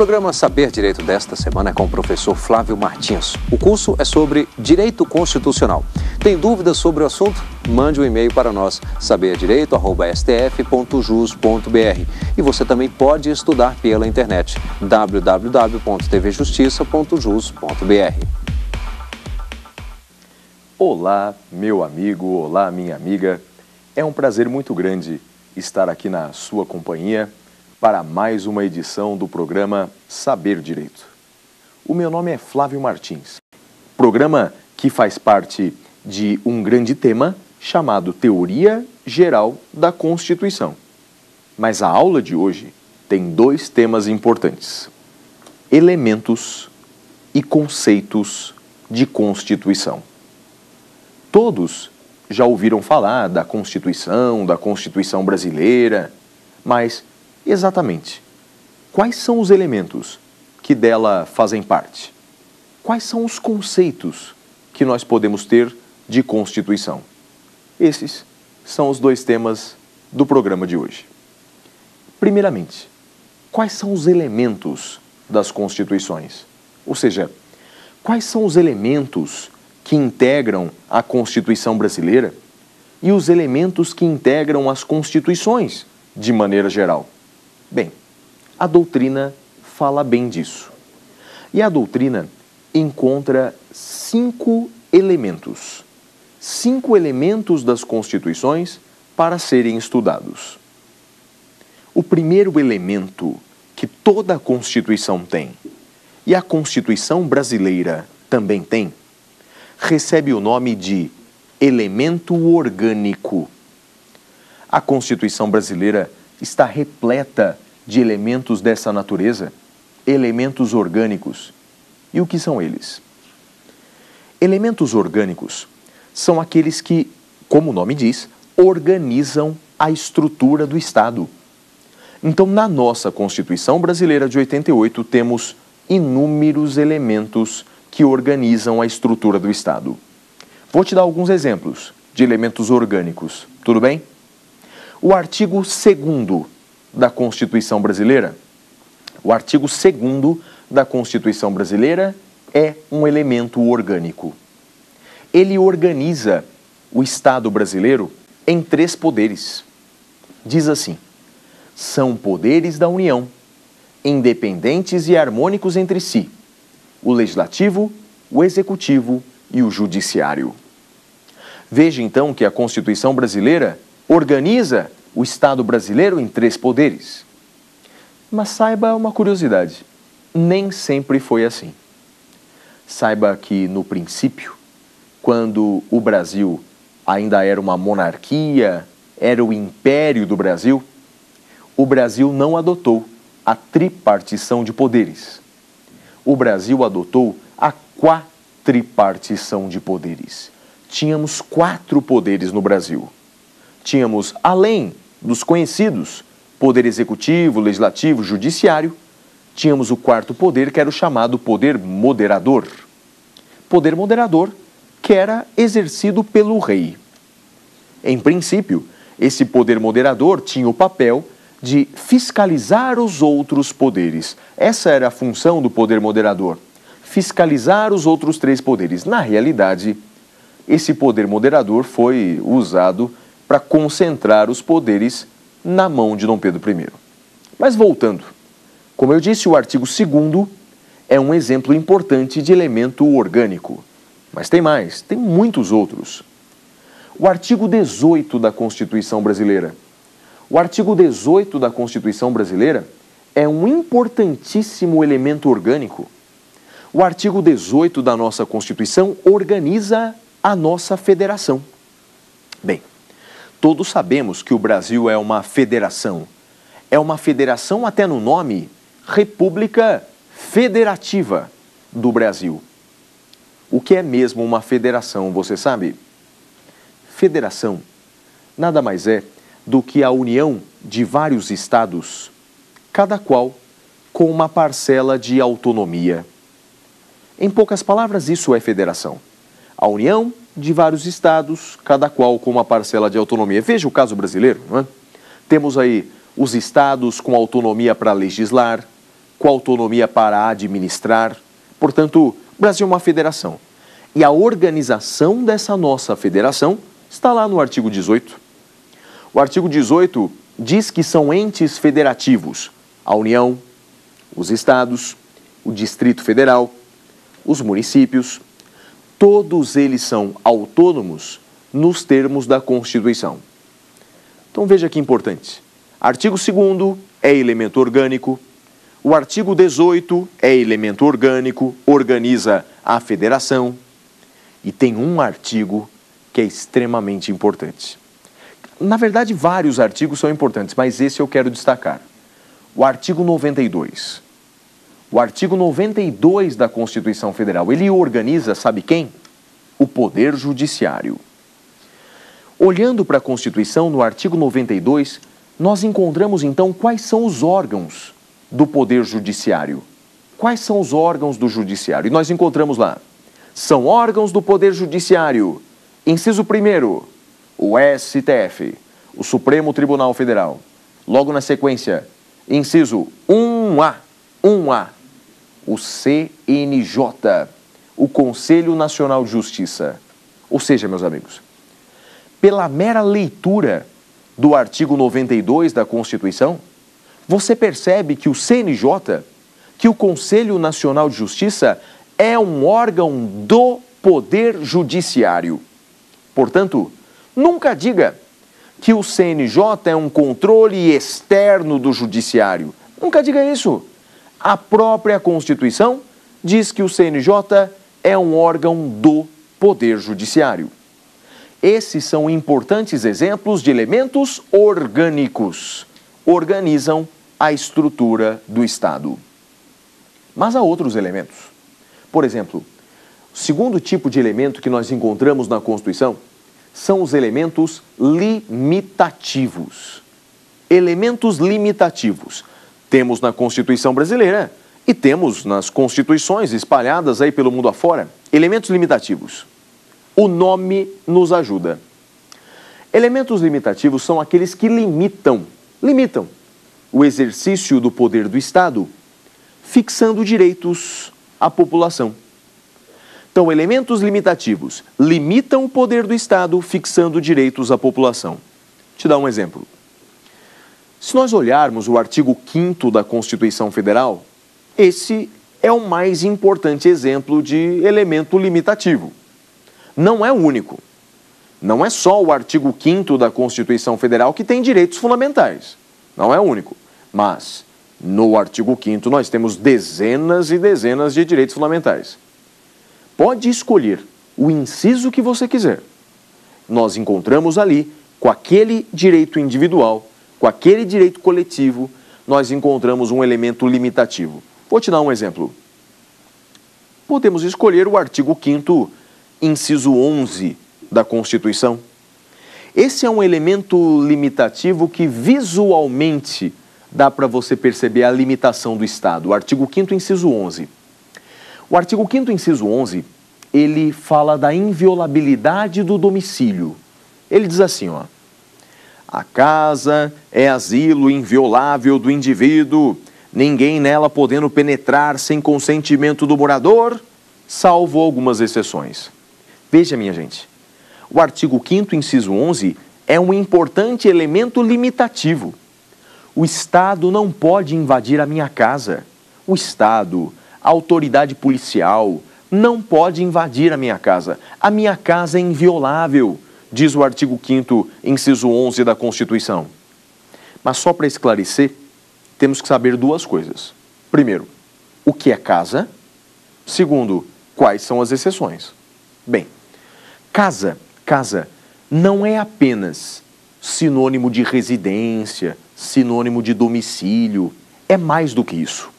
programa Saber Direito desta semana é com o professor Flávio Martins. O curso é sobre Direito Constitucional. Tem dúvidas sobre o assunto? Mande um e-mail para nós, saberdireito@stf.jus.br. E você também pode estudar pela internet, www.tvjustiça.jus.br. Olá, meu amigo, olá, minha amiga. É um prazer muito grande estar aqui na sua companhia para mais uma edição do programa Saber Direito. O meu nome é Flávio Martins, programa que faz parte de um grande tema chamado Teoria Geral da Constituição. Mas a aula de hoje tem dois temas importantes: elementos e conceitos de Constituição. Todos já ouviram falar da Constituição brasileira, mas exatamente, quais são os elementos que dela fazem parte? Quais são os conceitos que nós podemos ter de Constituição? Esses são os dois temas do programa de hoje. Primeiramente, quais são os elementos das Constituições? Ou seja, quais são os elementos que integram a Constituição brasileira e os elementos que integram as Constituições de maneira geral? Bem, a doutrina fala bem disso. E a doutrina encontra 5 elementos. 5 elementos das Constituições para serem estudados. O primeiro elemento que toda a Constituição tem, e a Constituição brasileira também tem, recebe o nome de elemento orgânico. A Constituição brasileira está repleta de elementos dessa natureza, elementos orgânicos. E o que são eles? Elementos orgânicos são aqueles que, como o nome diz, organizam a estrutura do Estado. Então, na nossa Constituição brasileira de 88, temos inúmeros elementos que organizam a estrutura do Estado. Vou te dar alguns exemplos de elementos orgânicos, tudo bem? O artigo 2º da Constituição brasileira, o artigo 2º da Constituição brasileira é um elemento orgânico. Ele organiza o Estado brasileiro em 3 poderes. Diz assim: são poderes da União, independentes e harmônicos entre si, o Legislativo, o Executivo e o Judiciário. Veja então que a Constituição brasileira organiza o Estado brasileiro em 3 poderes. Mas saiba uma curiosidade, nem sempre foi assim. Saiba que no princípio, quando o Brasil ainda era uma monarquia, era o Império do Brasil, o Brasil não adotou a tripartição de poderes. O Brasil adotou a quatripartição de poderes. Tínhamos 4 poderes no Brasil. Tínhamos, além dos conhecidos, poder executivo, legislativo, judiciário, tínhamos o 4º poder, que era o chamado poder moderador. Poder moderador que era exercido pelo rei. Em princípio, esse poder moderador tinha o papel de fiscalizar os outros poderes. Essa era a função do poder moderador, fiscalizar os outros 3 poderes. Na realidade, esse poder moderador foi usado para concentrar os poderes na mão de Dom Pedro I. Mas voltando, como eu disse, o artigo 2º é um exemplo importante de elemento orgânico. Mas tem mais, tem muitos outros. O artigo 18 da Constituição brasileira. O artigo 18 da Constituição brasileira é um importantíssimo elemento orgânico. O artigo 18 da nossa Constituição organiza a nossa federação. Bem, todos sabemos que o Brasil é uma federação. É uma federação até no nome, República Federativa do Brasil. O que é mesmo uma federação, você sabe? Federação nada mais é do que a união de vários estados, cada qual com uma parcela de autonomia. Em poucas palavras, isso é federação. A união de vários estados, cada qual com uma parcela de autonomia. Veja o caso brasileiro, não é? Temos aí os estados com autonomia para legislar, com autonomia para administrar. Portanto, o Brasil é uma federação. E a organização dessa nossa federação está lá no artigo 18. O artigo 18 diz que são entes federativos a União, os estados, o Distrito Federal, os municípios. Todos eles são autônomos nos termos da Constituição. Então veja que importante. Artigo 2º é elemento orgânico. O artigo 18 é elemento orgânico, organiza a federação. E tem um artigo que é extremamente importante. Na verdade, vários artigos são importantes, mas esse eu quero destacar. O artigo 92. O artigo 92 da Constituição Federal, ele organiza, sabe quem? O Poder Judiciário. Olhando para a Constituição, no artigo 92, nós encontramos então quais são os órgãos do Poder Judiciário. Quais são os órgãos do Judiciário? E nós encontramos lá. São órgãos do Poder Judiciário. Inciso 1º, o STF, o Supremo Tribunal Federal. Logo na sequência, inciso 1A, o CNJ, o Conselho Nacional de Justiça. Ou seja, meus amigos, pela mera leitura do artigo 92 da Constituição, você percebe que o CNJ, que o Conselho Nacional de Justiça, é um órgão do Poder Judiciário. Portanto, nunca diga que o CNJ é um controle externo do Judiciário. Nunca diga isso. A própria Constituição diz que o CNJ é um órgão do Poder Judiciário. Esses são importantes exemplos de elementos orgânicos. Organizam a estrutura do Estado. Mas há outros elementos. Por exemplo, o segundo tipo de elemento que nós encontramos na Constituição são os elementos limitativos. Elementos limitativos. Temos na Constituição brasileira e temos nas constituições espalhadas aí pelo mundo afora. Elementos limitativos. O nome nos ajuda. Elementos limitativos são aqueles que limitam o exercício do poder do Estado, fixando direitos à população. Então, elementos limitativos limitam o poder do Estado, fixando direitos à população. Vou te dar um exemplo. Se nós olharmos o artigo 5º da Constituição Federal, esse é o mais importante exemplo de elemento limitativo. Não é o único. Não é só o artigo 5º da Constituição Federal que tem direitos fundamentais. Não é o único. Mas, no artigo 5º, nós temos dezenas e dezenas de direitos fundamentais. Pode escolher o inciso que você quiser. Nós encontramos ali, com aquele direito individual, com aquele direito coletivo, nós encontramos um elemento limitativo. Vou te dar um exemplo. Podemos escolher o artigo 5º, inciso 11 da Constituição. Esse é um elemento limitativo que visualmente dá para você perceber a limitação do Estado. O artigo 5º, inciso 11. O artigo 5º, inciso 11, ele fala da inviolabilidade do domicílio. Ele diz assim, ó: a casa é asilo inviolável do indivíduo, ninguém nela podendo penetrar sem consentimento do morador, salvo algumas exceções. Veja, minha gente, o artigo 5º, inciso 11, é um importante elemento limitativo. O Estado não pode invadir a minha casa. O Estado, a autoridade policial, não pode invadir a minha casa. A minha casa é inviolável, diz o artigo 5º, inciso 11 da Constituição. Mas só para esclarecer, temos que saber duas coisas. Primeiro, o que é casa? Segundo, quais são as exceções? Bem, casa não é apenas sinônimo de residência, sinônimo de domicílio, é mais do que isso.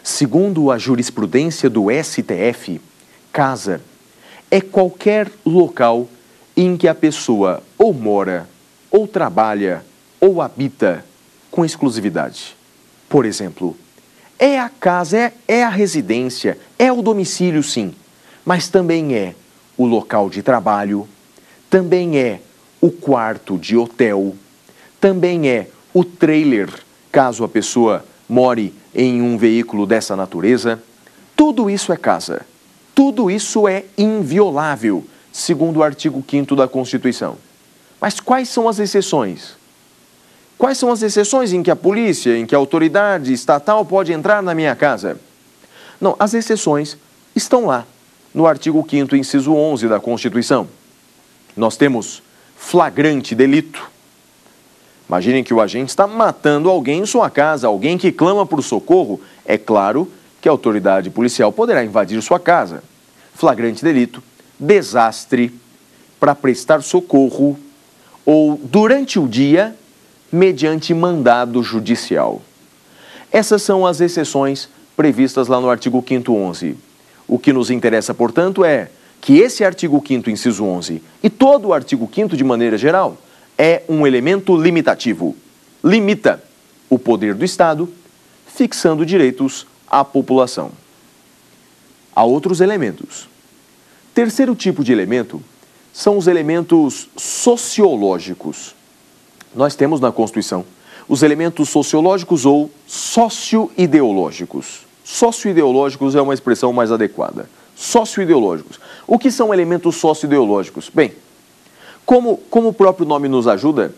Segundo a jurisprudência do STF, casa é qualquer local em que a pessoa ou mora, ou trabalha, ou habita com exclusividade. Por exemplo, é a casa, é a residência, é o domicílio, sim, mas também é o local de trabalho, também é o quarto de hotel, também é o trailer, caso a pessoa more em um veículo dessa natureza. Tudo isso é casa. Tudo isso é inviolável, segundo o artigo 5º da Constituição. Mas quais são as exceções? Quais são as exceções em que a polícia, em que a autoridade estatal pode entrar na minha casa? Não, as exceções estão lá, no artigo 5º, inciso 11 da Constituição. Nós temos flagrante delito. Imaginem que o agente está matando alguém em sua casa, alguém que clama por socorro. É claro que a autoridade policial poderá invadir sua casa. Flagrante delito, desastre, para prestar socorro ou durante o dia, mediante mandado judicial. Essas são as exceções previstas lá no artigo 5º 11. O que nos interessa, portanto, é que esse artigo 5º, inciso 11, e todo o artigo 5º, de maneira geral, é um elemento limitativo. Limita o poder do Estado, fixando direitos à população. Há outros elementos. Terceiro tipo de elemento são os elementos sociológicos. Nós temos na Constituição os elementos sociológicos ou socioideológicos. Socioideológicos é uma expressão mais adequada. Socioideológicos. O que são elementos socioideológicos? Bem, como o próprio nome nos ajuda,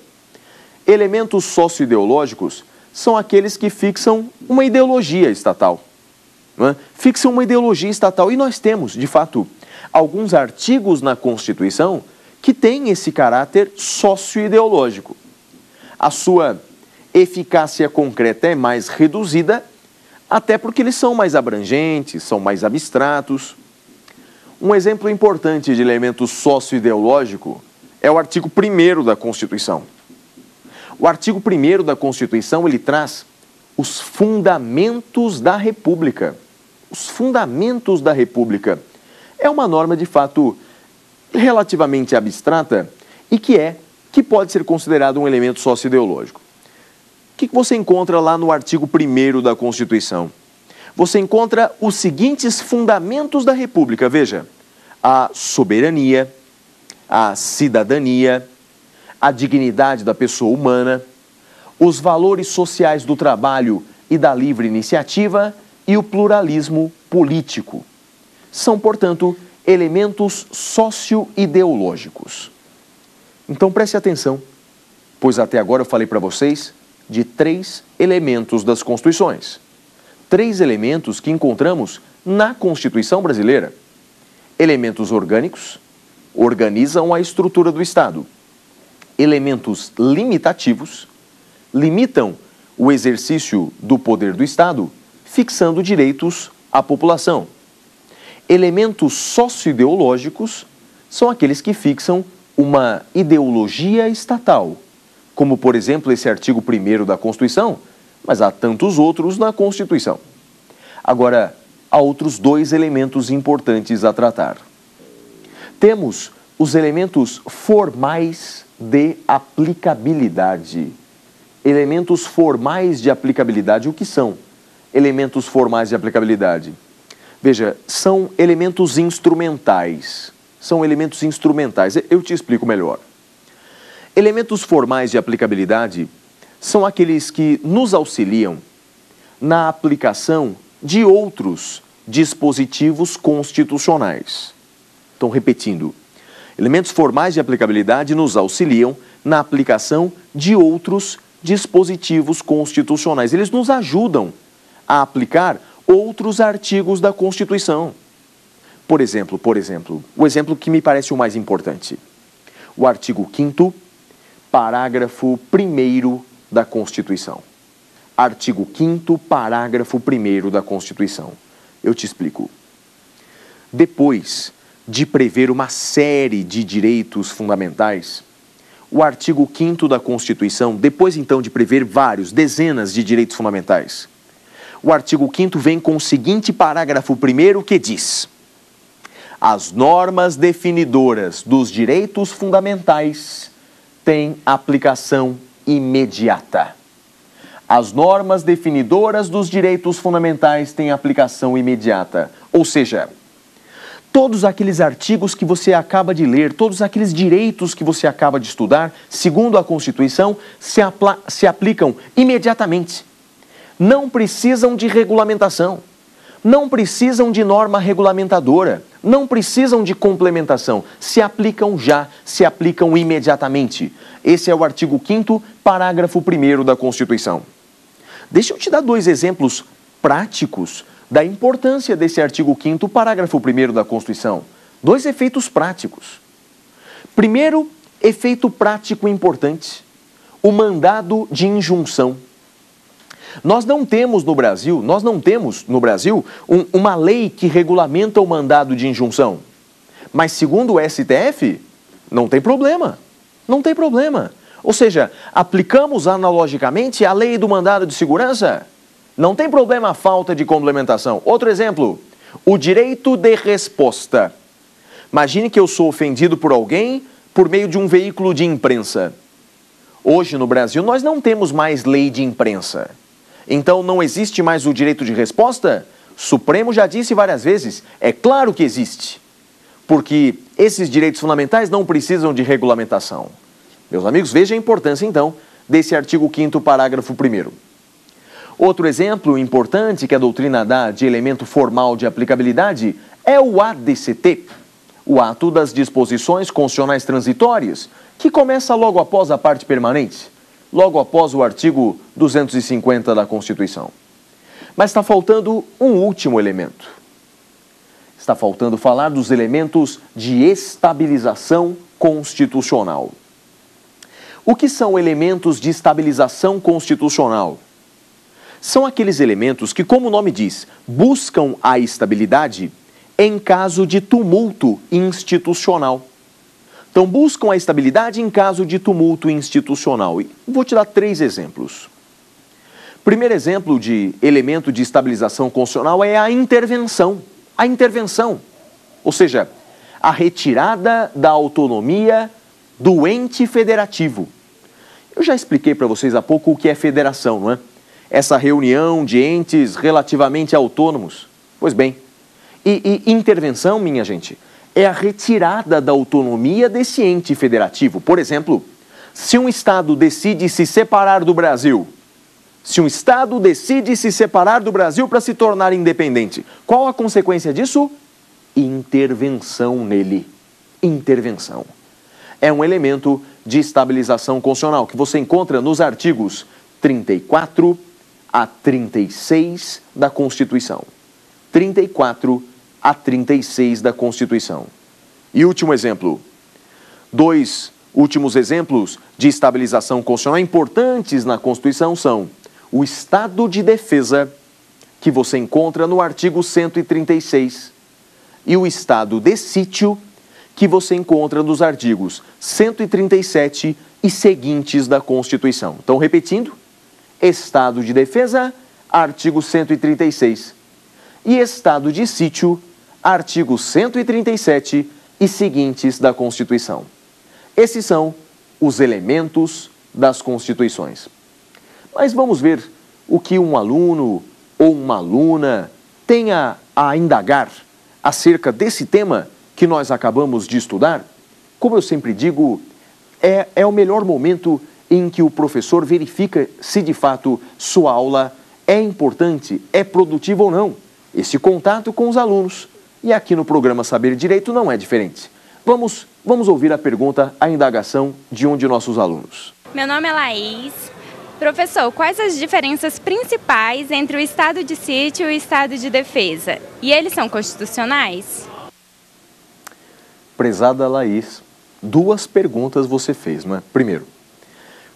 elementos socioideológicos são aqueles que fixam uma ideologia estatal. Não é? Fixam uma ideologia estatal. E nós temos, de fato, alguns artigos na Constituição que têm esse caráter socioideológico. A sua eficácia concreta é mais reduzida, até porque eles são mais abrangentes, são mais abstratos. Um exemplo importante de elemento socioideológico é o artigo 1º da Constituição. O artigo 1º da Constituição, ele traz os fundamentos da República. Os fundamentos da República. É uma norma, de fato, relativamente abstrata e que pode ser considerado um elemento socioideológico. O que você encontra lá no artigo 1º da Constituição? Você encontra os seguintes fundamentos da República. Veja, a soberania, a cidadania, a dignidade da pessoa humana, os valores sociais do trabalho e da livre iniciativa e o pluralismo político. São, portanto, elementos socioideológicos. Então preste atenção, pois até agora eu falei para vocês de 3 elementos das Constituições. 3 elementos que encontramos na Constituição brasileira. Elementos orgânicos, organizam a estrutura do Estado. Elementos limitativos, limitam o exercício do poder do Estado, fixando direitos à população. Elementos socioideológicos são aqueles que fixam uma ideologia estatal, como, por exemplo, esse artigo 1º da Constituição, mas há tantos outros na Constituição. Agora, há outros 2 elementos importantes a tratar. Temos os elementos formais de aplicabilidade. Elementos formais de aplicabilidade, o que são elementos formais de aplicabilidade? Veja, são elementos instrumentais. São elementos instrumentais. Eu te explico melhor. Elementos formais de aplicabilidade são aqueles que nos auxiliam na aplicação de outros dispositivos constitucionais. Então, repetindo, elementos formais de aplicabilidade nos auxiliam na aplicação de outros dispositivos constitucionais. Eles nos ajudam a aplicar outros artigos da Constituição. Por exemplo, o exemplo que me parece o mais importante. O artigo 5º, parágrafo 1º da Constituição. Artigo 5º, parágrafo 1º da Constituição. Eu te explico. Depois de prever uma série de direitos fundamentais, o artigo 5º da Constituição, depois então de prever dezenas de direitos fundamentais, o artigo 5º vem com o seguinte parágrafo 1º que diz: as normas definidoras dos direitos fundamentais têm aplicação imediata. As normas definidoras dos direitos fundamentais têm aplicação imediata. Ou seja, todos aqueles artigos que você acaba de ler, todos aqueles direitos que você acaba de estudar, segundo a Constituição, se aplicam imediatamente. não precisam de regulamentação, não precisam de norma regulamentadora, não precisam de complementação, se aplicam já, se aplicam imediatamente. Esse é o artigo 5º, parágrafo 1º da Constituição. Deixa eu te dar 2 exemplos práticos da importância desse artigo 5º, parágrafo 1º da Constituição. 2 efeitos práticos. Primeiro, efeito prático importante, o mandado de injunção. Nós não temos no Brasil uma lei que regulamenta o mandado de injunção. Mas segundo o STF, não tem problema. Não tem problema. Ou seja, aplicamos analogicamente a lei do mandado de segurança. Não tem problema a falta de complementação. Outro exemplo, o direito de resposta. Imagine que eu sou ofendido por alguém por meio de um veículo de imprensa. Hoje no Brasil nós não temos mais lei de imprensa. Então não existe mais o direito de resposta? O Supremo já disse várias vezes, é claro que existe. Porque esses direitos fundamentais não precisam de regulamentação. Meus amigos, veja a importância então desse artigo 5º, parágrafo 1º. Outro exemplo importante que a doutrina dá de elemento formal de aplicabilidade é o ADCT, o Ato das Disposições Constitucionais Transitórias, que começa logo após a parte permanente, logo após o artigo 250 da Constituição. Mas está faltando um último elemento. Está faltando falar dos elementos de estabilização constitucional. O que são elementos de estabilização constitucional? São aqueles elementos que, como o nome diz, buscam a estabilidade em caso de tumulto institucional. Então, buscam a estabilidade em caso de tumulto institucional. E vou te dar 3 exemplos. Primeiro exemplo de elemento de estabilização constitucional é a intervenção. A intervenção, ou seja, a retirada da autonomia do ente federativo. Eu já expliquei para vocês há pouco o que é federação, não é? Essa reunião de entes relativamente autônomos. Pois bem, e intervenção, minha gente, é a retirada da autonomia desse ente federativo. Por exemplo, se um Estado decide se separar do Brasil, para se tornar independente, qual a consequência disso? Intervenção nele. Intervenção. É um elemento de estabilização constitucional que você encontra nos artigos 34 a 36 da Constituição. 34 a 36 da Constituição. E último exemplo. 2 últimos exemplos de estabilização constitucional importantes na Constituição são o estado de defesa, que você encontra no artigo 136, e o estado de sítio, que você encontra nos artigos 137 e seguintes da Constituição. Então, repetindo, estado de defesa, artigo 136, e estado de sítio, artigo 137 e seguintes da Constituição. Esses são os elementos das Constituições. Mas vamos ver o que um aluno ou uma aluna tem a indagar acerca desse tema que nós acabamos de estudar. Como eu sempre digo, é o melhor momento em que o professor verifica se de fato sua aula é importante, é produtiva ou não. Esse contato com os alunos. E aqui no programa Saber Direito não é diferente. Vamos ouvir a pergunta, a indagação de um de nossos alunos. Meu nome é Laís. Professor, quais as diferenças principais entre o estado de sítio e o estado de defesa? E eles são constitucionais? Prezada Laís, 2 perguntas você fez, não é? Primeiro,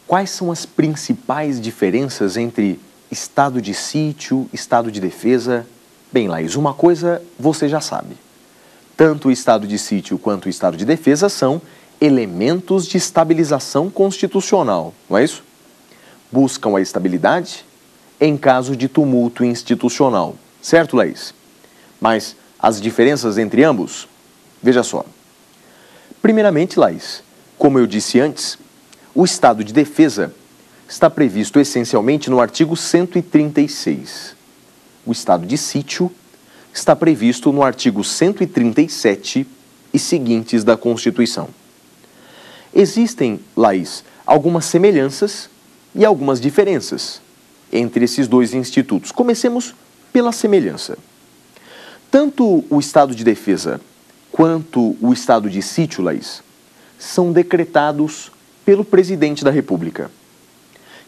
quais são as principais diferenças entre estado de sítio, estado de defesa? Bem, Laís, uma coisa você já sabe. Tanto o estado de sítio quanto o estado de defesa são elementos de estabilização constitucional, não é isso? Buscam a estabilidade em caso de tumulto institucional. Certo, Laís? Mas as diferenças entre ambos? Veja só. Primeiramente, Laís, como eu disse antes, o estado de defesa está previsto essencialmente no artigo 136. O estado de sítio está previsto no artigo 137 e seguintes da Constituição. Existem, Laís, algumas semelhanças e algumas diferenças. entre esses dois institutos. Comecemos pela semelhança. Tanto o estado de defesa quanto o estado de sítio, Laís, são decretados pelo presidente da República.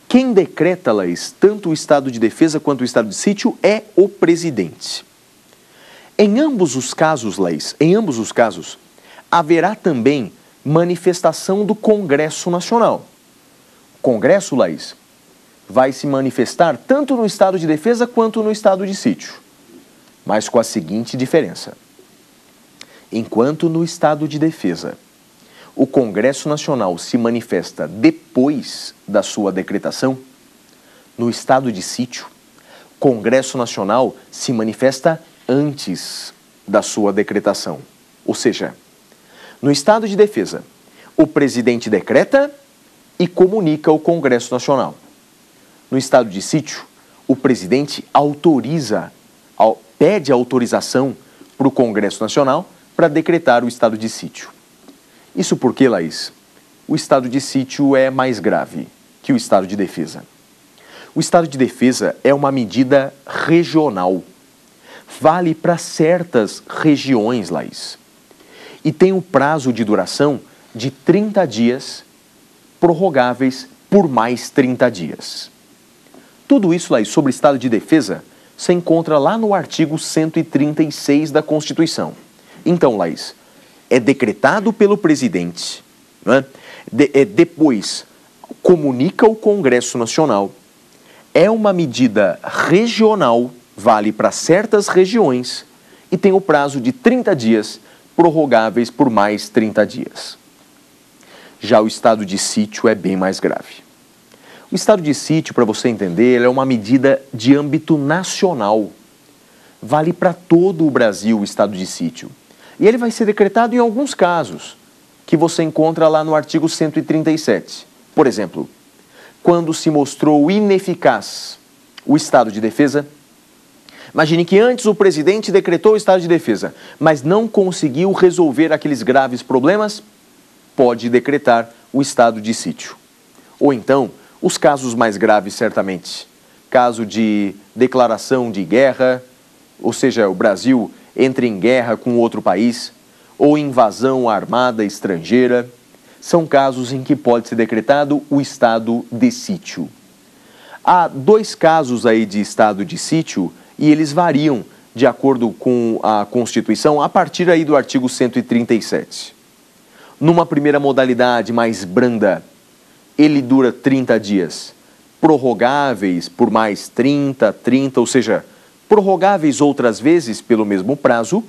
Quem decreta, Laís, tanto o estado de defesa quanto o estado de sítio é o presidente. Em ambos os casos, Laís, haverá também manifestação do Congresso Nacional. O Congresso, Laís, vai se manifestar tanto no estado de defesa quanto no estado de sítio, mas com a seguinte diferença. Enquanto no estado de defesa, o Congresso Nacional se manifesta depois da sua decretação, no estado de sítio, o Congresso Nacional se manifesta antes da sua decretação. Ou seja, no estado de defesa, o presidente decreta e comunica ao Congresso Nacional. No estado de sítio, o presidente pede autorização para o Congresso Nacional para decretar o estado de sítio. Isso porque, Laís, o estado de sítio é mais grave que o estado de defesa. O estado de defesa é uma medida regional. Vale para certas regiões, Laís. E tem um prazo de duração de 30 dias, prorrogáveis por mais 30 dias. Tudo isso, Laís, sobre estado de defesa, se encontra lá no artigo 136 da Constituição. Então, Laís, é decretado pelo presidente, né? Depois comunica ao Congresso Nacional, é uma medida regional, vale para certas regiões e tem o prazo de 30 dias, prorrogáveis por mais 30 dias. Já o estado de sítio é bem mais grave. O estado de sítio, para você entender, é uma medida de âmbito nacional. Vale para todo o Brasil o estado de sítio. E ele vai ser decretado em alguns casos, que você encontra lá no artigo 137. Por exemplo, quando se mostrou ineficaz o estado de defesa. Imagine que antes o presidente decretou o estado de defesa, mas não conseguiu resolver aqueles graves problemas, pode decretar o estado de sítio. Ou então, os casos mais graves, certamente. Caso de declaração de guerra, ou seja, o Brasil entra em guerra com outro país, ou invasão armada estrangeira, são casos em que pode ser decretado o estado de sítio. Há dois casos aí de estado de sítio e eles variam de acordo com a Constituição a partir aí do artigo 137. Numa primeira modalidade mais branda, ele dura 30 dias, prorrogáveis por mais 30, ou seja, prorrogáveis outras vezes pelo mesmo prazo,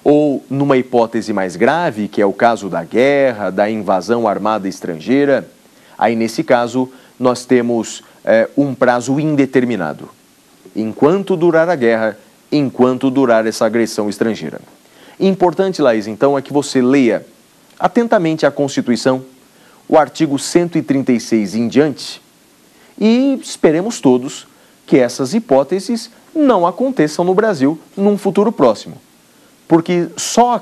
ou numa hipótese mais grave, que é o caso da guerra, da invasão armada estrangeira, aí nesse caso nós temos um prazo indeterminado, enquanto durar a guerra, enquanto durar essa agressão estrangeira. Importante, Laís, então, é que você leia atentamente a Constituição, o artigo 136 em diante, e esperemos todos que essas hipóteses não aconteçam no Brasil num futuro próximo. Porque só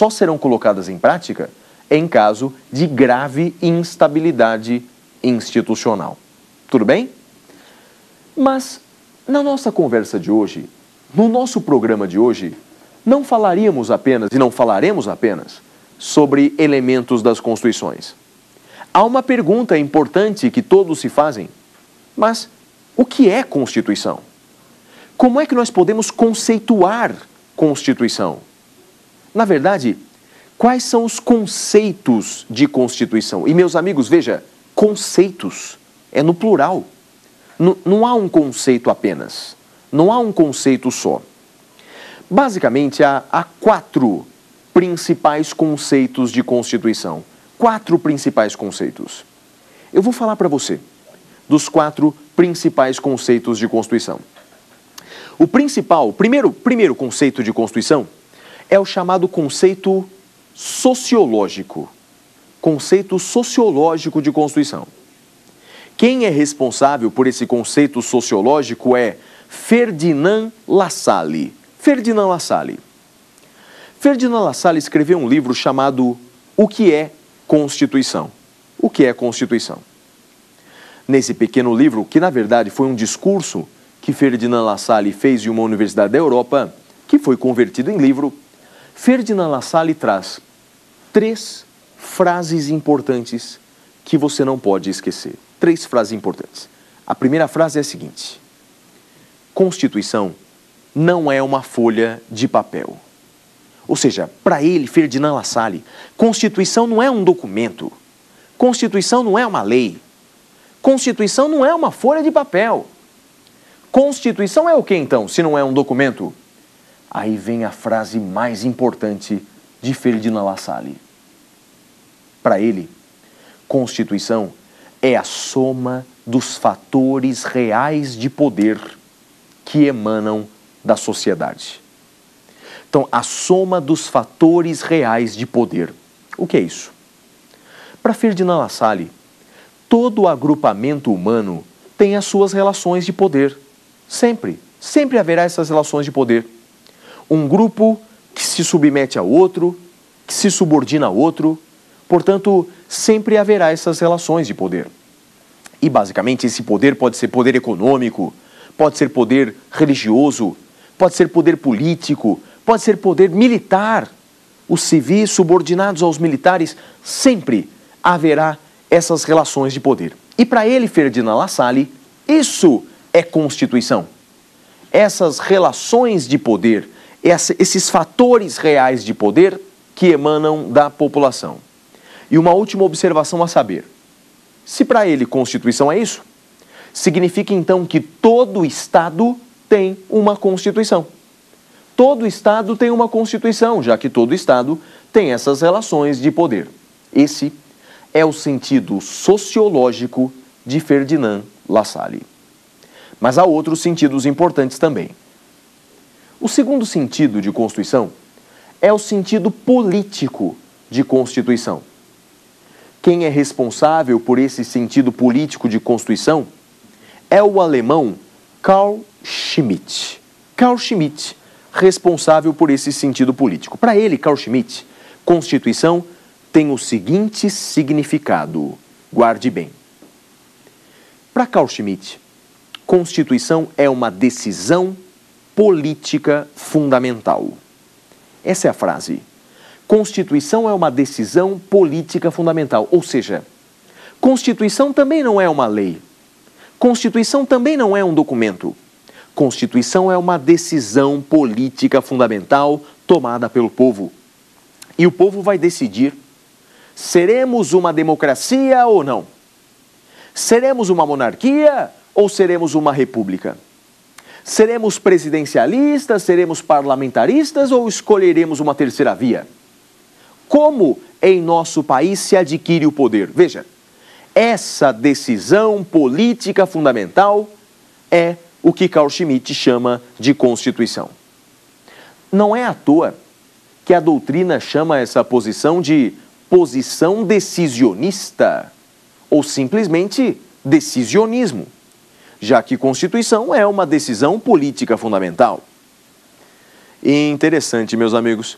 serão colocadas em prática em caso de grave instabilidade institucional. Tudo bem? Mas na nossa conversa de hoje, no nosso programa de hoje, não falaríamos apenas e não falaremos apenas sobre elementos das Constituições. Há uma pergunta importante que todos se fazem, mas o que é Constituição? Como é que nós podemos conceituar Constituição? Na verdade, quais são os conceitos de Constituição? E, meus amigos, veja, conceitos é no plural. Não há um conceito apenas, não há um conceito só. Basicamente, há 4 principais conceitos de Constituição. 4 principais conceitos. Eu vou falar para você dos 4 principais conceitos de Constituição. O primeiro conceito de Constituição é o chamado conceito sociológico. Conceito sociológico de Constituição. Quem é responsável por esse conceito sociológico é Ferdinand Lassalle. Ferdinand Lassalle. Ferdinand Lassalle escreveu um livro chamado O que é Constituição? O que é Constituição? nesse pequeno livro, que na verdade foi um discurso que Ferdinand Lassalle fez em uma universidade da Europa, que foi convertido em livro, Ferdinand Lassalle traz 3 frases importantes que você não pode esquecer. 3 frases importantes. A primeira frase é a seguinte: Constituição não é uma folha de papel. Ou seja, para ele, Ferdinand Lassalle, Constituição não é um documento. Constituição não é uma lei. Constituição não é uma folha de papel. Constituição é o que então, se não é um documento? Aí vem a frase mais importante de Ferdinand Lassalle. Para ele, Constituição é a soma dos fatores reais de poder que emanam da sociedade. Então, a soma dos fatores reais de poder. O que é isso? Para Ferdinand Lassalle, todo agrupamento humano tem as suas relações de poder. Sempre haverá essas relações de poder. Um grupo que se submete a outro, que se subordina a outro, portanto, sempre haverá essas relações de poder. E, basicamente, esse poder pode ser poder econômico, pode ser poder religioso, pode ser poder político, pode ser poder militar. Os civis subordinados aos militares, sempre haverá essas relações de poder. E para ele, Ferdinand Lassalle, isso é Constituição. Essas relações de poder, esses fatores reais de poder que emanam da população. E uma última observação a saber: se para ele Constituição é isso, significa então que todo Estado tem uma Constituição. Todo Estado tem uma Constituição, já que todo Estado tem essas relações de poder. Esse é o sentido sociológico de Ferdinand Lassalle. Mas há outros sentidos importantes também. O segundo sentido de Constituição é o sentido político de Constituição. Quem é responsável por esse sentido político de Constituição é o alemão Carl Schmitt. Carl Schmitt, responsável por esse sentido político. Para ele, Carl Schmitt, Constituição tem o seguinte significado. Guarde bem. Para Carl Schmitt, Constituição é uma decisão política fundamental. Essa é a frase. Constituição é uma decisão política fundamental. Ou seja, Constituição também não é uma lei. Constituição também não é um documento. Constituição é uma decisão política fundamental tomada pelo povo. E o povo vai decidir: seremos uma democracia ou não? Seremos uma monarquia ou seremos uma república? Seremos presidencialistas, seremos parlamentaristas ou escolheremos uma terceira via? Como em nosso país se adquire o poder? Veja, essa decisão política fundamental é o que Carl Schmitt chama de Constituição. Não é à toa que a doutrina chama essa posição de posição decisionista, ou simplesmente decisionismo, já que Constituição é uma decisão política fundamental. E interessante, meus amigos,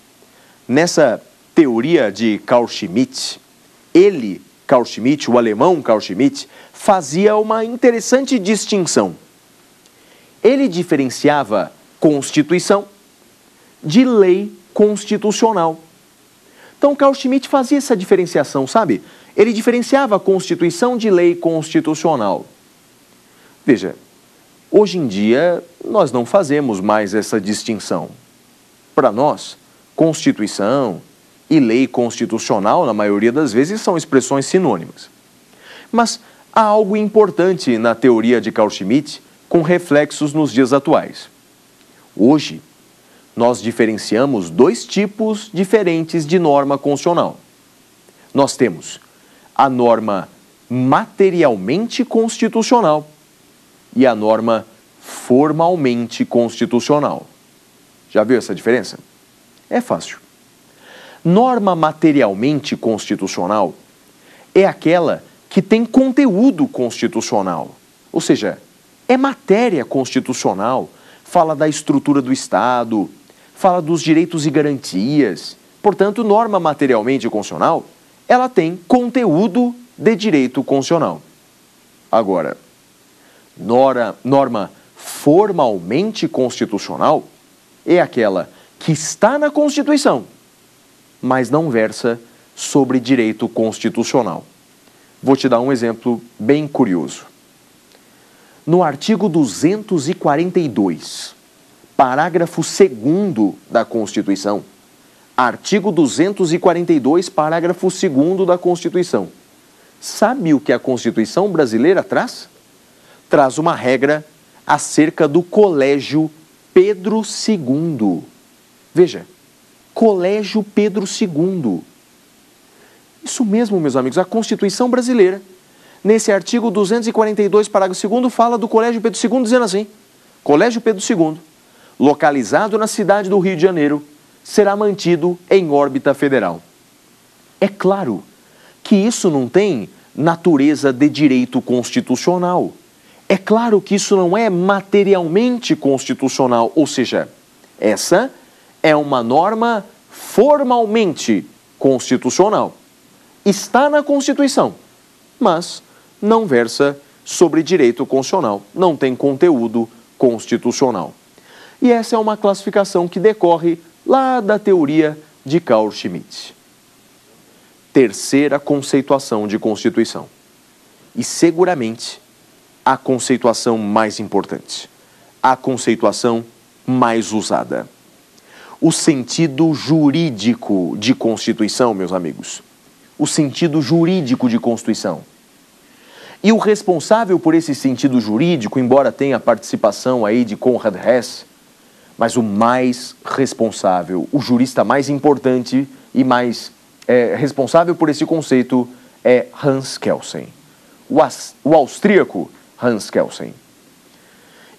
nessa teoria de Carl Schmitt, Carl Schmitt, o alemão Carl Schmitt, fazia uma interessante distinção. Ele diferenciava Constituição de lei constitucional. Então, Carl Schmitt fazia essa diferenciação, sabe? Ele diferenciava a Constituição de lei constitucional. Veja, hoje em dia, nós não fazemos mais essa distinção. Para nós, Constituição e lei constitucional, na maioria das vezes, são expressões sinônimas. Mas há algo importante na teoria de Carl Schmitt com reflexos nos dias atuais. Hoje, nós diferenciamos 2 tipos diferentes de norma constitucional. Nós temos a norma materialmente constitucional e a norma formalmente constitucional. Já viu essa diferença? É fácil. Norma materialmente constitucional é aquela que tem conteúdo constitucional, ou seja, é matéria constitucional, fala da estrutura do Estado, fala dos direitos e garantias. Portanto, norma materialmente constitucional, ela tem conteúdo de direito constitucional. Agora, norma formalmente constitucional é aquela que está na Constituição, mas não versa sobre direito constitucional. Vou te dar um exemplo bem curioso. No artigo 242, parágrafo 2º da Constituição, artigo 242, parágrafo 2º da Constituição. Sabe o que a Constituição brasileira traz? Traz uma regra acerca do Colégio Pedro II. Veja, Colégio Pedro II. Isso mesmo, meus amigos, a Constituição brasileira, nesse artigo 242, parágrafo 2º, fala do Colégio Pedro II, dizendo assim: Colégio Pedro II, localizado na cidade do Rio de Janeiro, será mantido em órbita federal. É claro que isso não tem natureza de direito constitucional. É claro que isso não é materialmente constitucional, ou seja, essa é uma norma formalmente constitucional. Está na Constituição, mas não versa sobre direito constitucional, não tem conteúdo constitucional. E essa é uma classificação que decorre lá da teoria de Carl Schmitt. Terceira conceituação de Constituição. E seguramente a conceituação mais importante, a conceituação mais usada. O sentido jurídico de Constituição, meus amigos. O sentido jurídico de Constituição. E o responsável por esse sentido jurídico, embora tenha a participação aí de Conrad Hess, mas o mais responsável, o jurista mais importante e mais responsável por esse conceito é Hans Kelsen, o austríaco Hans Kelsen.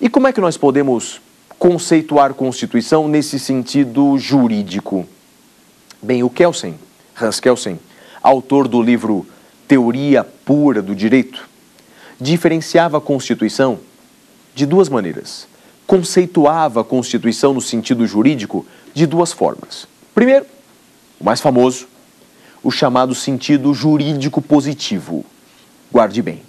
E como é que nós podemos conceituar Constituição nesse sentido jurídico? Bem, o Kelsen, Hans Kelsen, autor do livro Teoria Pura do Direito, diferenciava a Constituição de duas maneiras. Conceituava a Constituição no sentido jurídico de duas formas. Primeiro, o mais famoso, o chamado sentido jurídico positivo. Guarde bem.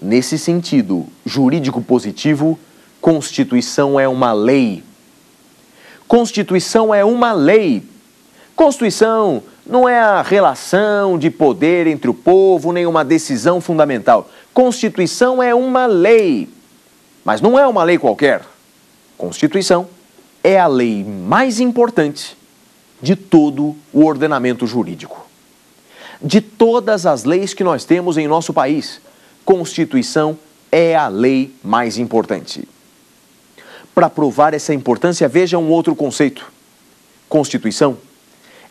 Nesse sentido jurídico positivo, Constituição é uma lei. Constituição é uma lei. Constituição não é a relação de poder entre o povo, nem uma decisão fundamental. Constituição é uma lei. Mas não é uma lei qualquer. Constituição é a lei mais importante de todo o ordenamento jurídico. De todas as leis que nós temos em nosso país, Constituição é a lei mais importante. Para provar essa importância, veja um outro conceito. Constituição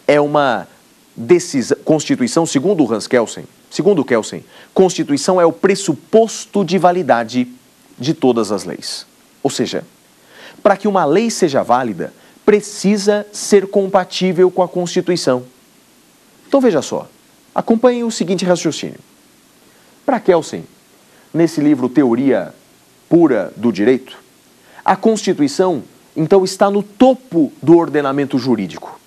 é uma decisão. Constituição, segundo Hans Kelsen, Constituição é o pressuposto de validade de todas as leis. Ou seja, para que uma lei seja válida, precisa ser compatível com a Constituição. Então veja só, acompanhe o seguinte raciocínio. Para Kelsen, nesse livro Teoria Pura do Direito, a Constituição, então, está no topo do ordenamento jurídico.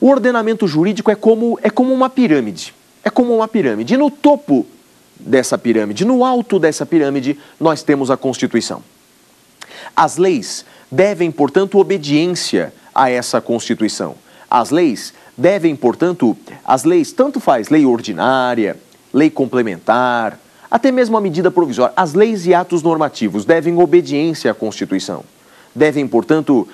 O ordenamento jurídico é como uma pirâmide. É como uma pirâmide. E no topo dessa pirâmide, no alto dessa pirâmide, nós temos a Constituição. As leis devem, portanto, obediência a essa Constituição. As leis devem, portanto, tanto faz lei ordinária, lei complementar, até mesmo a medida provisória, as leis e atos normativos devem obediência à Constituição. Devem, portanto,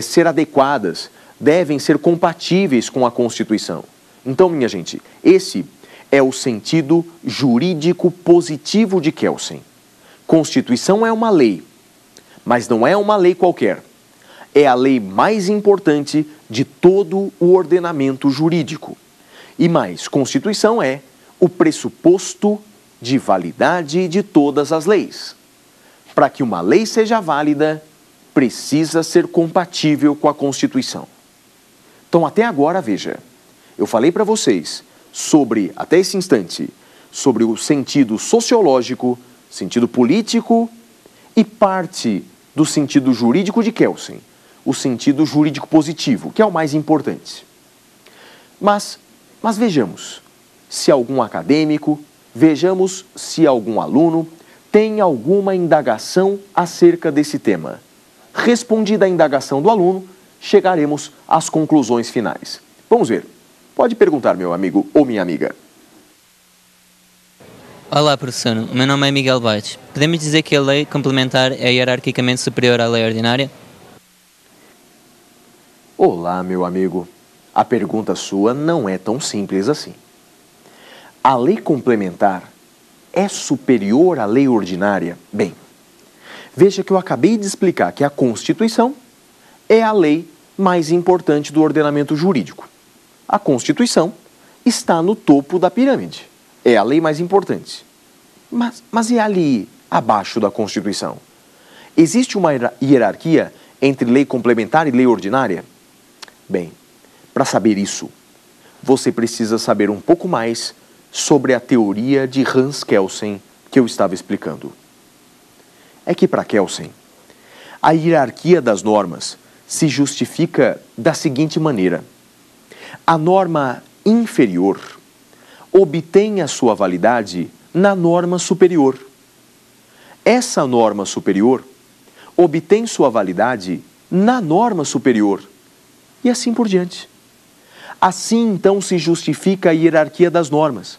ser adequadas, devem ser compatíveis com a Constituição. Então, minha gente, esse é o sentido jurídico positivo de Kelsen. Constituição é uma lei, mas não é uma lei qualquer. É a lei mais importante de todo o ordenamento jurídico. E mais, Constituição é o pressuposto de validade de todas as leis. Para que uma lei seja válida, precisa ser compatível com a Constituição. Então, até agora, veja, eu falei para vocês sobre, até esse instante, sobre o sentido sociológico, sentido político e parte do sentido jurídico de Kelsen, o sentido jurídico positivo, que é o mais importante. Mas vejamos, se algum acadêmico, vejamos se algum aluno tem alguma indagação acerca desse tema. Respondida a indagação do aluno, chegaremos às conclusões finais. Vamos ver. Pode perguntar, meu amigo ou minha amiga. Olá, professor. O meu nome é Miguel Bates. Podemos dizer que a lei complementar é hierarquicamente superior à lei ordinária? Olá, meu amigo. A pergunta sua não é tão simples assim. A lei complementar é superior à lei ordinária? Bem, veja que eu acabei de explicar que a Constituição é a lei mais importante do ordenamento jurídico. A Constituição está no topo da pirâmide. É a lei mais importante. Mas e ali abaixo da Constituição? Existe uma hierarquia entre lei complementar e lei ordinária? Bem, para saber isso, você precisa saber um pouco mais sobre a teoria de Hans Kelsen que eu estava explicando. É que para Kelsen, a hierarquia das normas se justifica da seguinte maneira: a norma inferior obtém a sua validade na norma superior. Essa norma superior obtém sua validade na norma superior. E assim por diante. Assim, então, se justifica a hierarquia das normas.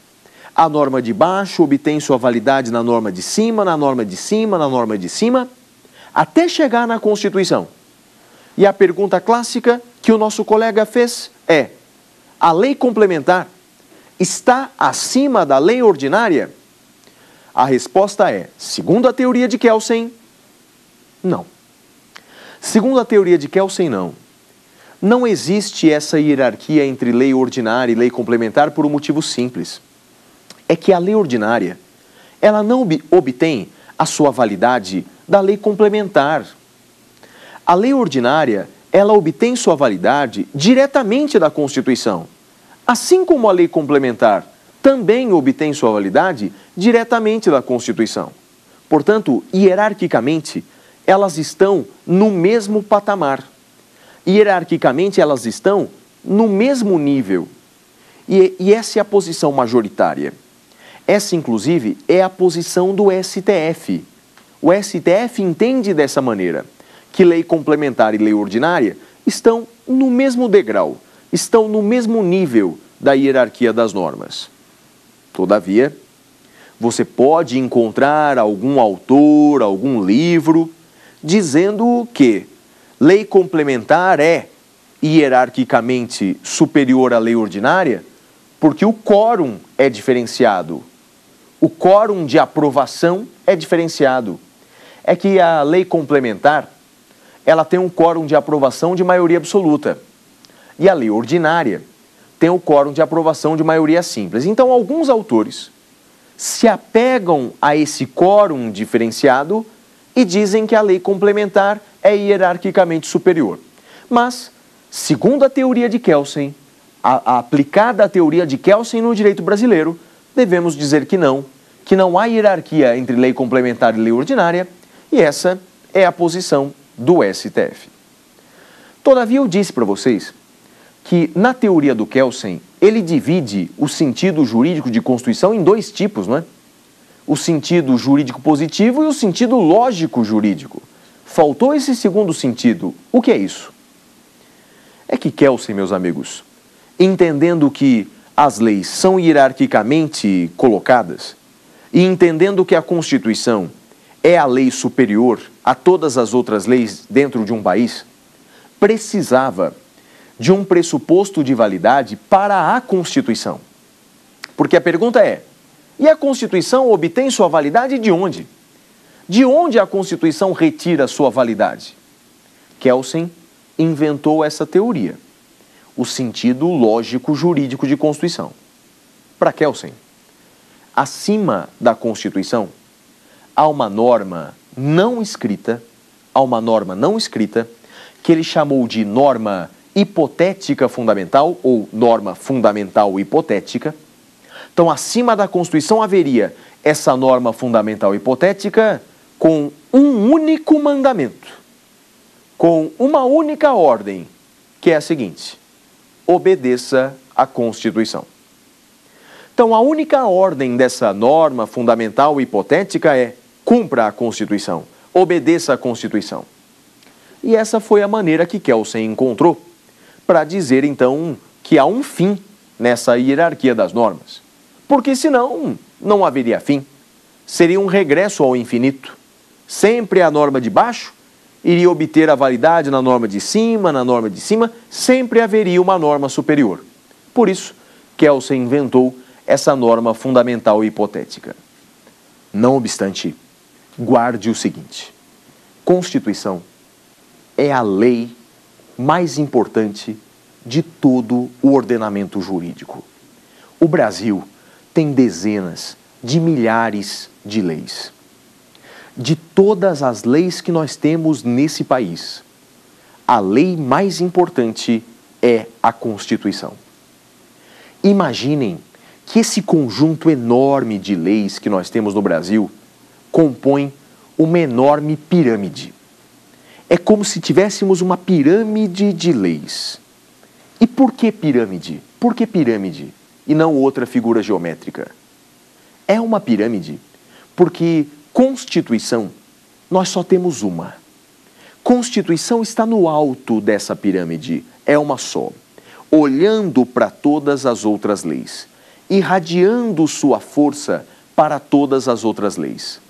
A norma de baixo obtém sua validade na norma de cima, na norma de cima, na norma de cima, até chegar na Constituição. E a pergunta clássica que o nosso colega fez é: a lei complementar está acima da lei ordinária? A resposta é, segundo a teoria de Kelsen, não. Segundo a teoria de Kelsen, não. Não existe essa hierarquia entre lei ordinária e lei complementar por um motivo simples. É que a lei ordinária, ela não obtém a sua validade da lei complementar. A lei ordinária, ela obtém sua validade diretamente da Constituição, assim como a lei complementar também obtém sua validade diretamente da Constituição. Portanto, hierarquicamente, elas estão no mesmo patamar. Hierarquicamente, elas estão no mesmo nível. E essa é a posição majoritária. Essa, inclusive, é a posição do STF. O STF entende dessa maneira, que lei complementar e lei ordinária estão no mesmo degrau, estão no mesmo nível da hierarquia das normas. Todavia, você pode encontrar algum autor, algum livro, dizendo que lei complementar é hierarquicamente superior à lei ordinária porque o quórum é diferenciado. O quórum de aprovação é diferenciado. É que a lei complementar, ela tem um quórum de aprovação de maioria absoluta. E a lei ordinária tem o quórum de aprovação de maioria simples. Então, alguns autores se apegam a esse quórum diferenciado e dizem que a lei complementar é hierarquicamente superior. Mas, segundo a teoria de Kelsen, aplicada a teoria de Kelsen no direito brasileiro, devemos dizer que não há hierarquia entre lei complementar e lei ordinária, e essa é a posição do STF. Todavia, eu disse para vocês que, na teoria do Kelsen, ele divide o sentido jurídico de Constituição em dois tipos, não é? O sentido jurídico positivo e o sentido lógico jurídico. Faltou esse segundo sentido. O que é isso? É que Kelsen, meus amigos, entendendo que as leis são hierarquicamente colocadas e entendendo que a Constituição é a lei superior a todas as outras leis dentro de um país, precisava de um pressuposto de validade para a Constituição. Porque a pergunta é, e a Constituição obtém sua validade de onde? De onde a Constituição retira sua validade? Kelsen inventou essa teoria, o sentido lógico jurídico de Constituição. Para Kelsen, acima da Constituição, há uma norma não escrita, que ele chamou de norma hipotética fundamental, ou norma fundamental hipotética. Então, acima da Constituição haveria essa norma fundamental hipotética com um único mandamento, com uma única ordem, que é a seguinte: obedeça à Constituição. Então, a única ordem dessa norma fundamental e hipotética é: cumpra a Constituição, obedeça à Constituição. E essa foi a maneira que Kelsen encontrou para dizer, então, que há um fim nessa hierarquia das normas. Porque senão, não haveria fim. Seria um regresso ao infinito. Sempre a norma de baixo iria obter a validade na norma de cima, sempre haveria uma norma superior. Por isso, Kelsen inventou essa norma fundamental e hipotética. Não obstante, guarde o seguinte: Constituição é a lei mais importante de todo o ordenamento jurídico. O Brasil tem dezenas de milhares de leis. De todas as leis que nós temos nesse país, a lei mais importante é a Constituição. Imaginem que esse conjunto enorme de leis que nós temos no Brasil compõe uma enorme pirâmide. É como se tivéssemos uma pirâmide de leis. E por que pirâmide? Por que pirâmide e não outra figura geométrica? É uma pirâmide porque Constituição nós só temos uma. Constituição está no alto dessa pirâmide, é uma só, olhando para todas as outras leis, irradiando sua força para todas as outras leis.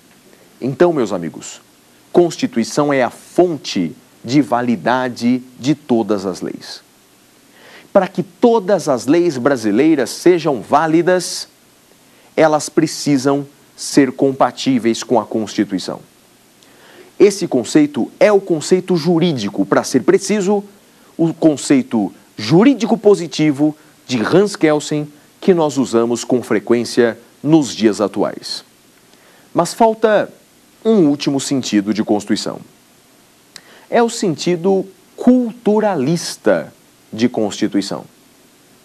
Então, meus amigos, Constituição é a fonte de validade de todas as leis. Para que todas as leis brasileiras sejam válidas, elas precisam ser compatíveis com a Constituição. Esse conceito é o conceito jurídico, para ser preciso, o conceito jurídico positivo de Hans Kelsen, que nós usamos com frequência nos dias atuais. Mas falta um último sentido de Constituição. É o sentido culturalista de Constituição.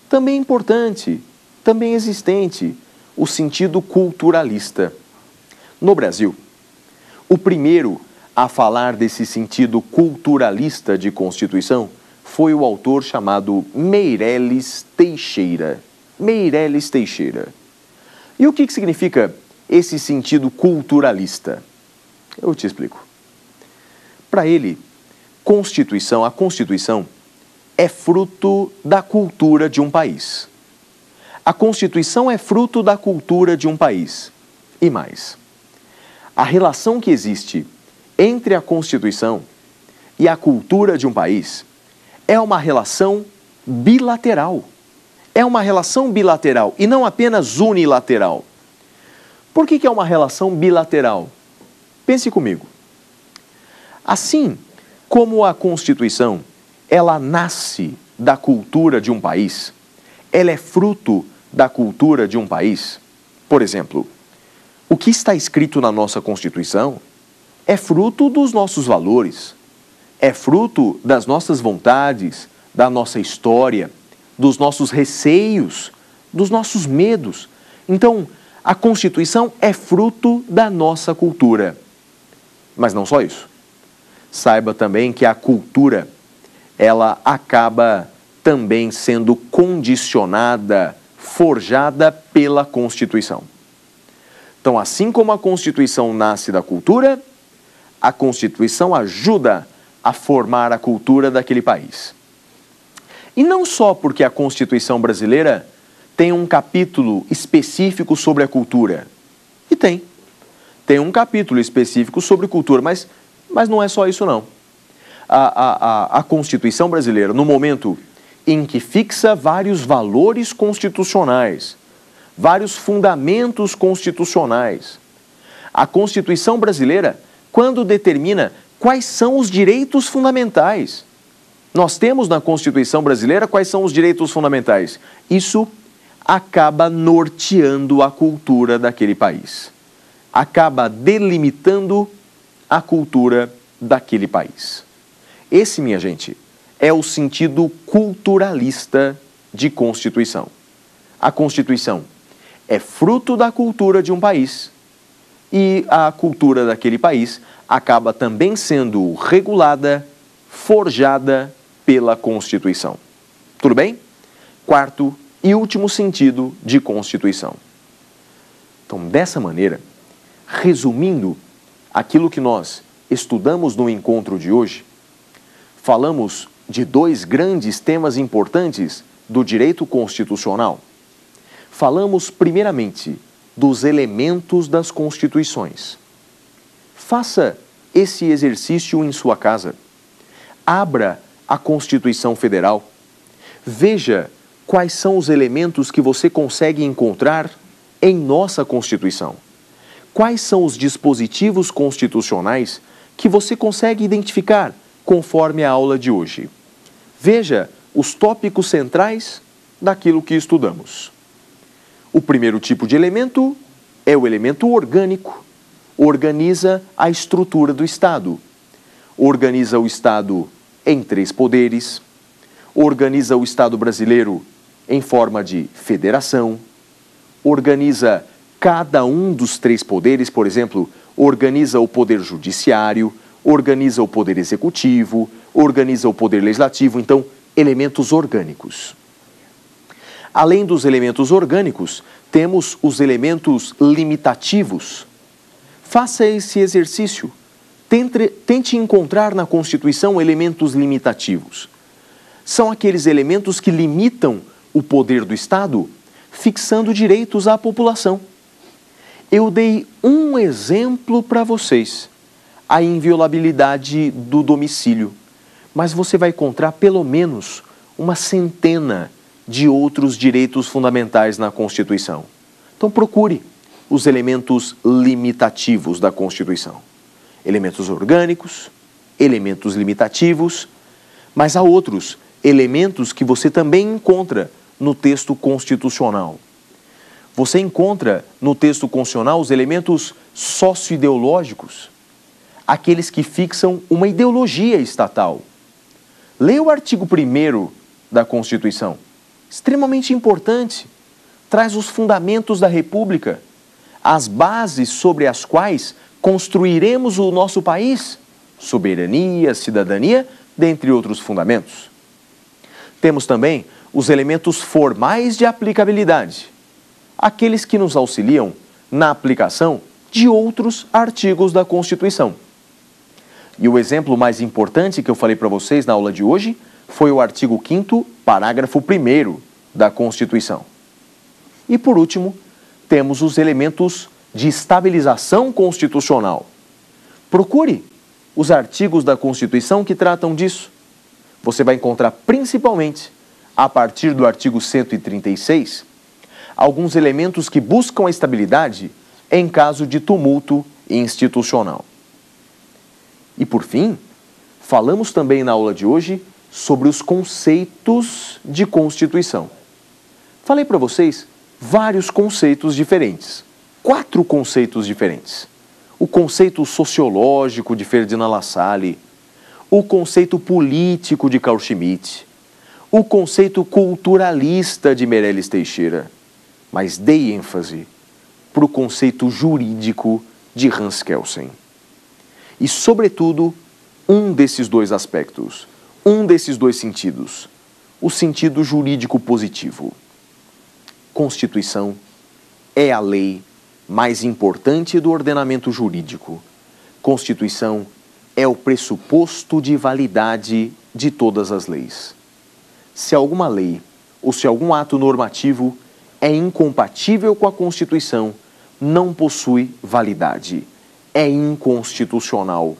Também importante, também existente, o sentido culturalista. No Brasil, o primeiro a falar desse sentido culturalista de Constituição foi o autor chamado Meirelles Teixeira. Meirelles Teixeira. E o que significa esse sentido culturalista? Eu te explico. Para ele, a Constituição é fruto da cultura de um país. A Constituição é fruto da cultura de um país. E mais, a relação que existe entre a Constituição e a cultura de um país é uma relação bilateral. É uma relação bilateral e não apenas unilateral. Por que é uma relação bilateral? Pense comigo. Assim como a Constituição, ela nasce da cultura de um país, ela é fruto da cultura de um país. Por exemplo, o que está escrito na nossa Constituição é fruto dos nossos valores, é fruto das nossas vontades, da nossa história, dos nossos receios, dos nossos medos. Então, a Constituição é fruto da nossa cultura. Mas não só isso. Saiba também que a cultura, ela acaba também sendo condicionada, forjada pela Constituição. Então, assim como a Constituição nasce da cultura, a Constituição ajuda a formar a cultura daquele país. E não só porque a Constituição brasileira tem um capítulo específico sobre a cultura. E tem. Tem um capítulo específico sobre cultura, mas não é só isso não. A Constituição brasileira, no momento em que fixa vários valores constitucionais, vários fundamentos constitucionais, a Constituição brasileira, quando determina quais são os direitos fundamentais. Nós temos na Constituição brasileira quais são os direitos fundamentais. Isso acaba norteando a cultura daquele país. Acaba delimitando a cultura daquele país. Esse, minha gente, é o sentido culturalista de Constituição. A Constituição é fruto da cultura de um país e a cultura daquele país acaba também sendo regulada, forjada pela Constituição. Tudo bem? Quarto e último sentido de Constituição. Então, dessa maneira, resumindo aquilo que nós estudamos no encontro de hoje, falamos de dois grandes temas importantes do direito constitucional. Falamos, primeiramente, dos elementos das constituições. Faça esse exercício em sua casa. Abra a Constituição Federal. Veja quais são os elementos que você consegue encontrar em nossa Constituição. Quais são os dispositivos constitucionais que você consegue identificar conforme a aula de hoje. Veja os tópicos centrais daquilo que estudamos. O primeiro tipo de elemento é o elemento orgânico. Organiza a estrutura do Estado. Organiza o Estado em 3 poderes. Organiza o Estado brasileiro em forma de federação. Organiza cada um dos 3 poderes, por exemplo, organiza o poder judiciário, organiza o poder executivo, organiza o poder legislativo, então, elementos orgânicos. Além dos elementos orgânicos, temos os elementos limitativos. Faça esse exercício. Tente encontrar na Constituição elementos limitativos. São aqueles elementos que limitam o poder do Estado, fixando direitos à população. Eu dei um exemplo para vocês, a inviolabilidade do domicílio, mas você vai encontrar pelo menos uma centena de outros direitos fundamentais na Constituição. Então procure os elementos limitativos da Constituição. Elementos orgânicos, elementos limitativos, mas há outros elementos que você também encontra no texto constitucional. Você encontra no texto constitucional os elementos socioideológicos, aqueles que fixam uma ideologia estatal. Leia o artigo 1º da Constituição, extremamente importante, traz os fundamentos da República, as bases sobre as quais construiremos o nosso país, soberania, cidadania, dentre outros fundamentos. Temos também os elementos formais de aplicabilidade, aqueles que nos auxiliam na aplicação de outros artigos da Constituição. E o exemplo mais importante que eu falei para vocês na aula de hoje foi o artigo 5º, parágrafo 1º da Constituição. E por último, temos os elementos de estabilização constitucional. Procure os artigos da Constituição que tratam disso. Você vai encontrar principalmente, a partir do artigo 136, alguns elementos que buscam a estabilidade em caso de tumulto institucional. E por fim, falamos também na aula de hoje sobre os conceitos de Constituição. Falei para vocês vários conceitos diferentes, 4 conceitos diferentes. O conceito sociológico de Ferdinand Lassalle, o conceito político de Carl Schmitt, o conceito culturalista de Meirelles Teixeira, mas dei ênfase para o conceito jurídico de Hans Kelsen. E, sobretudo, um desses 2 aspectos, um desses 2 sentidos, o sentido jurídico positivo. Constituição é a lei mais importante do ordenamento jurídico. Constituição é o pressuposto de validade de todas as leis. Se alguma lei ou se algum ato normativo é incompatível com a Constituição, não possui validade, é inconstitucional.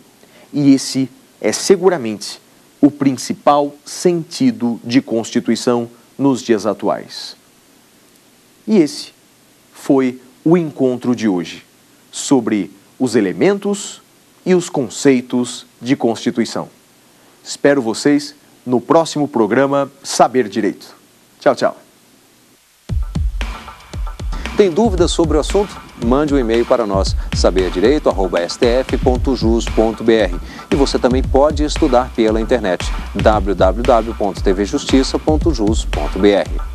E esse é seguramente o principal sentido de Constituição nos dias atuais. E esse foi o encontro de hoje sobre os elementos e os conceitos de Constituição. Espero vocês no próximo programa Saber Direito. Tchau, tchau. Tem dúvidas sobre o assunto? Mande um e-mail para nós, saberdireito@stf.jus.br. E você também pode estudar pela internet, www.tvjustiça.jus.br.